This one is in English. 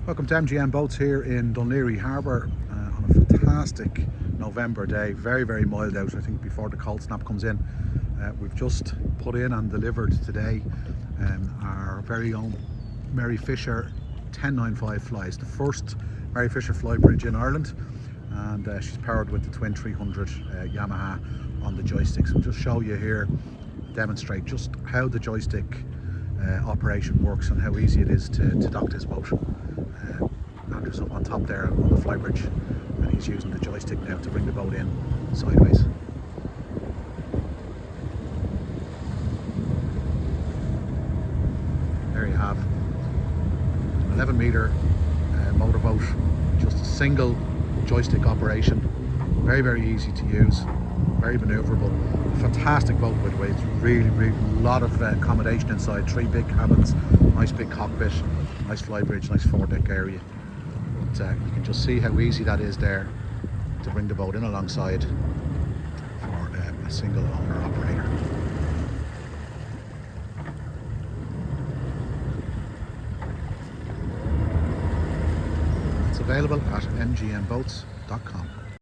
Welcome to MGM Boats here in Dunleary Harbour on a fantastic November day. Very, very mild out, I think, before the cold snap comes in. We've just put in and delivered today our very own Mary Fisher 1095 flies, the first Mary Fisher fly bridge in Ireland, and she's powered with the twin 300 Yamaha on the joysticks. We'll just show you here, demonstrate just how the joystick operation works and how easy it is to dock this boat. Andrew's up on top there on the fly bridge, and he's using the joystick now to bring the boat in sideways. There you have 11-meter motorboat, just a single joystick operation. Very, very easy to use, very manoeuvrable. A fantastic boat, by the way. It's really a lot of accommodation inside. 3 big cabins, nice big cockpit, nice fly bridge, nice foredeck area. But you can just see how easy that is there to bring the boat in alongside for a single owner operator. It's available at mgmboats.com.